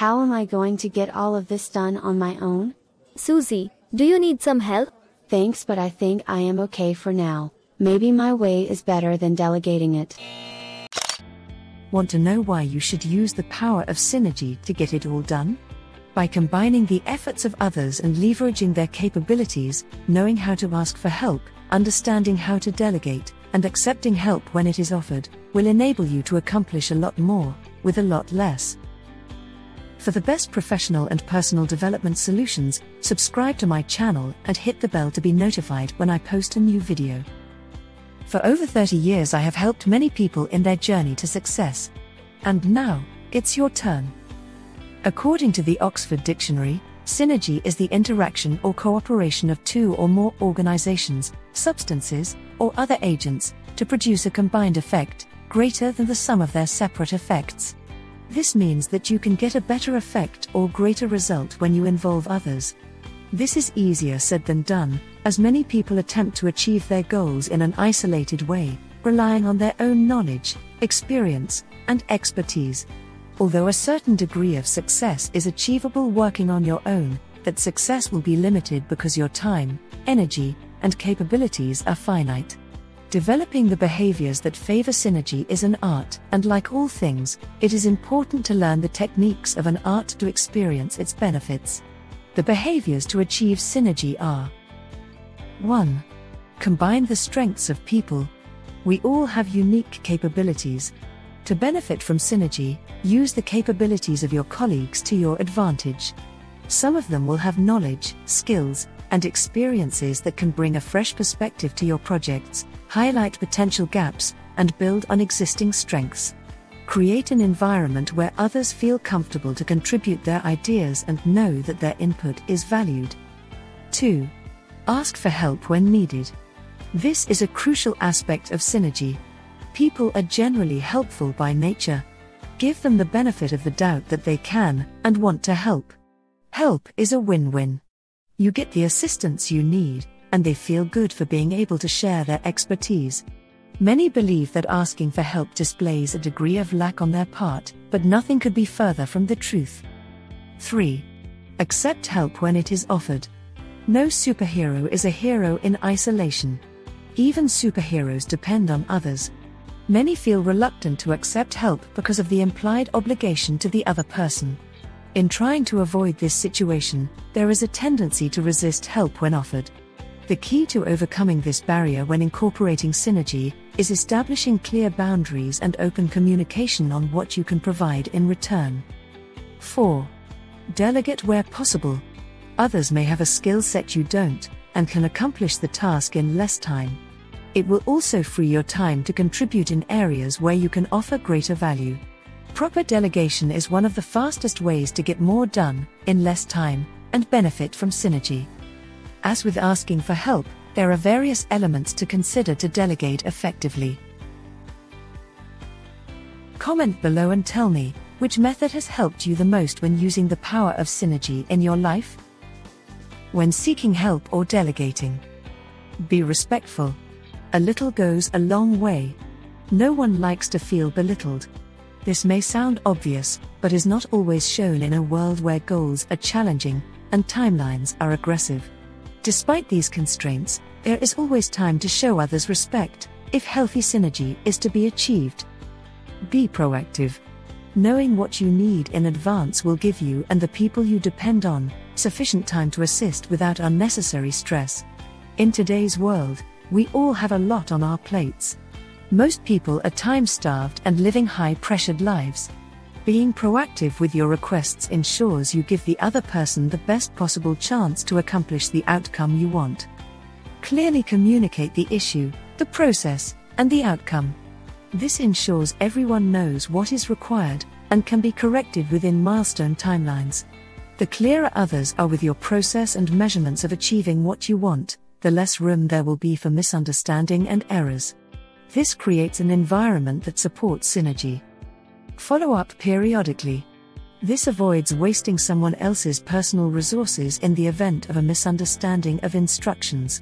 How am I going to get all of this done on my own? Susie, do you need some help? Thanks, but I think I am okay for now. Maybe my way is better than delegating it. Want to know why you should use the power of synergy to get it all done? By combining the efforts of others and leveraging their capabilities, knowing how to ask for help, understanding how to delegate, and accepting help when it is offered, will enable you to accomplish a lot more, with a lot less. For the best professional and personal development solutions, subscribe to my channel and hit the bell to be notified when I post a new video. For over 30 years I have helped many people in their journey to success. And now, it's your turn. According to the Oxford Dictionary, synergy is the interaction or cooperation of two or more organizations, substances, or other agents, to produce a combined effect, greater than the sum of their separate effects. This means that you can get a better effect or greater result when you involve others. This is easier said than done, as many people attempt to achieve their goals in an isolated way, relying on their own knowledge, experience, and expertise. Although a certain degree of success is achievable working on your own, that success will be limited because your time, energy, and capabilities are finite. Developing the behaviors that favor synergy is an art, and like all things, it is important to learn the techniques of an art to experience its benefits. The behaviors to achieve synergy are: 1. Combine the strengths of people. We all have unique capabilities. To benefit from synergy, use the capabilities of your colleagues to your advantage. Some of them will have knowledge, skills, and experiences that can bring a fresh perspective to your projects, highlight potential gaps, and build on existing strengths. Create an environment where others feel comfortable to contribute their ideas and know that their input is valued. 2. Ask for help when needed. This is a crucial aspect of synergy. People are generally helpful by nature. Give them the benefit of the doubt that they can and want to help. Help is a win-win. You get the assistance you need, and they feel good for being able to share their expertise. Many believe that asking for help displays a degree of lack on their part, but nothing could be further from the truth. 3. Accept help when it is offered. No superhero is a hero in isolation. Even superheroes depend on others. Many feel reluctant to accept help because of the implied obligation to the other person. In trying to avoid this situation, there is a tendency to resist help when offered. The key to overcoming this barrier when incorporating synergy is establishing clear boundaries and open communication on what you can provide in return. 4. Delegate where possible. Others may have a skill set you don't, and can accomplish the task in less time. It will also free your time to contribute in areas where you can offer greater value. Proper delegation is one of the fastest ways to get more done, in less time, and benefit from synergy. As with asking for help, there are various elements to consider to delegate effectively. Comment below and tell me, which method has helped you the most when using the power of synergy in your life? When seeking help or delegating, be respectful. A little goes a long way. No one likes to feel belittled. This may sound obvious, but is not always shown in a world where goals are challenging and timelines are aggressive. Despite these constraints, there is always time to show others respect, if healthy synergy is to be achieved. Be proactive. Knowing what you need in advance will give you and the people you depend on sufficient time to assist without unnecessary stress. In today's world, we all have a lot on our plates. Most people are time-starved and living high-pressured lives. Being proactive with your requests ensures you give the other person the best possible chance to accomplish the outcome you want. Clearly communicate the issue, the process, and the outcome. This ensures everyone knows what is required and can be corrected within milestone timelines. The clearer others are with your process and measurements of achieving what you want, the less room there will be for misunderstanding and errors. This creates an environment that supports synergy. Follow up periodically. This avoids wasting someone else's personal resources in the event of a misunderstanding of instructions.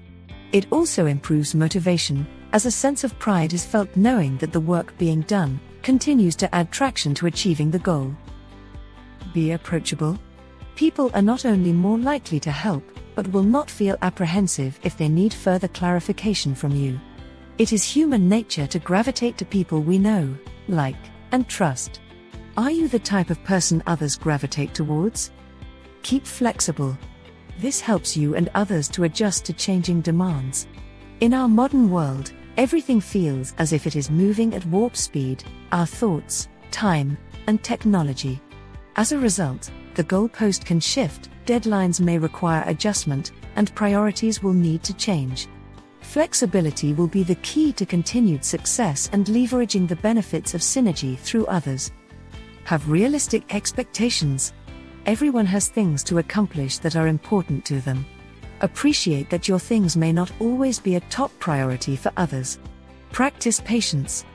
It also improves motivation, as a sense of pride is felt knowing that the work being done continues to add traction to achieving the goal. Be approachable. People are not only more likely to help, but will not feel apprehensive if they need further clarification from you. It is human nature to gravitate to people we know, like, and trust. Are you the type of person others gravitate towards? Keep flexible. This helps you and others to adjust to changing demands. In our modern world, everything feels as if it is moving at warp speed: our thoughts, time, and technology. As a result, the goalpost can shift, deadlines may require adjustment, and priorities will need to change. Flexibility will be the key to continued success and leveraging the benefits of synergy through others. Have realistic expectations. Everyone has things to accomplish that are important to them. Appreciate that your things may not always be a top priority for others. Practice patience.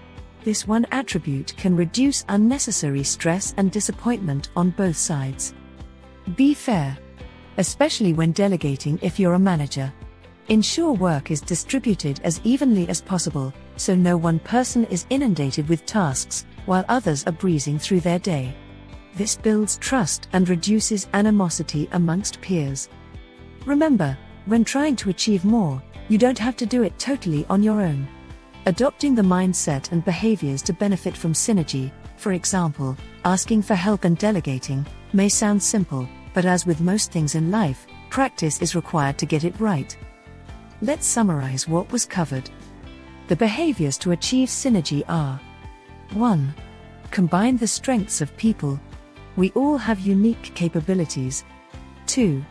This one attribute can reduce unnecessary stress and disappointment on both sides. Be fair, especially when delegating if you're a manager. Ensure work is distributed as evenly as possible, so no one person is inundated with tasks, while others are breezing through their day. This builds trust and reduces animosity amongst peers. Remember, when trying to achieve more, you don't have to do it totally on your own. Adopting the mindset and behaviors to benefit from synergy, for example, asking for help and delegating, may sound simple, but as with most things in life, practice is required to get it right. Let's summarize what was covered. The behaviors to achieve synergy are: 1. Combine the strengths of people. We all have unique capabilities. 2.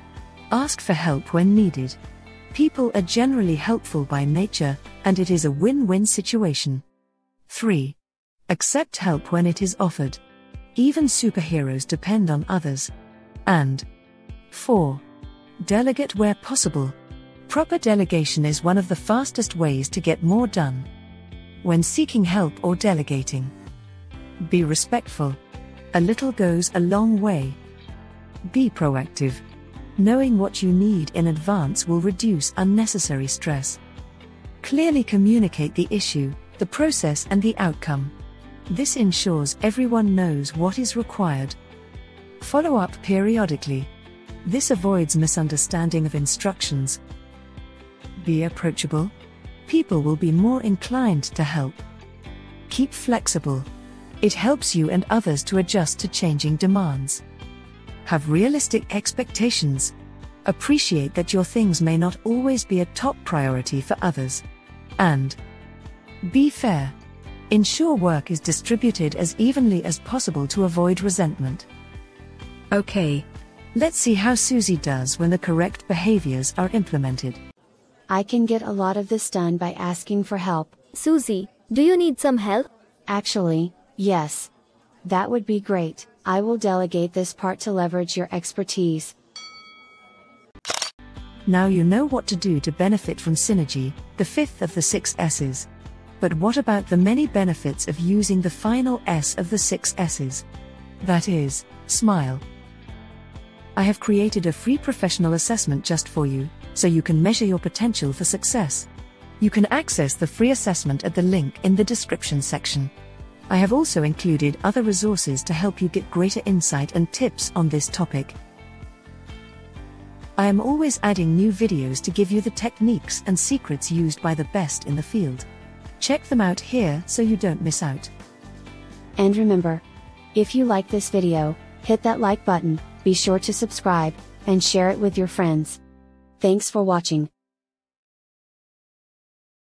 Ask for help when needed. People are generally helpful by nature, and it is a win-win situation. 3. Accept help when it is offered. Even superheroes depend on others. And 4. Delegate where possible. Proper delegation is one of the fastest ways to get more done. When seeking help or delegating, be respectful. A little goes a long way. Be proactive. Knowing what you need in advance will reduce unnecessary stress. Clearly communicate the issue, the process, and the outcome. This ensures everyone knows what is required. Follow up periodically. This avoids misunderstanding of instructions. Be approachable. People will be more inclined to help. Keep flexible. It helps you and others to adjust to changing demands. Have realistic expectations. Appreciate that your things may not always be a top priority for others. And be fair. Ensure work is distributed as evenly as possible to avoid resentment. Okay, let's see how Susie does when the correct behaviors are implemented. I can get a lot of this done by asking for help. Susie, do you need some help? Actually, yes. That would be great. I will delegate this part to leverage your expertise. Now you know what to do to benefit from synergy, the fifth of the 6 S's. But what about the many benefits of using the final S of the 6 S's? That is, smile. I have created a free professional assessment just for you, so you can measure your potential for success. You can access the free assessment at the link in the description section. I have also included other resources to help you get greater insight and tips on this topic. I am always adding new videos to give you the techniques and secrets used by the best in the field. Check them out here so you don't miss out. And remember, if you like this video, hit that like button, be sure to subscribe, and share it with your friends. Thanks for watching.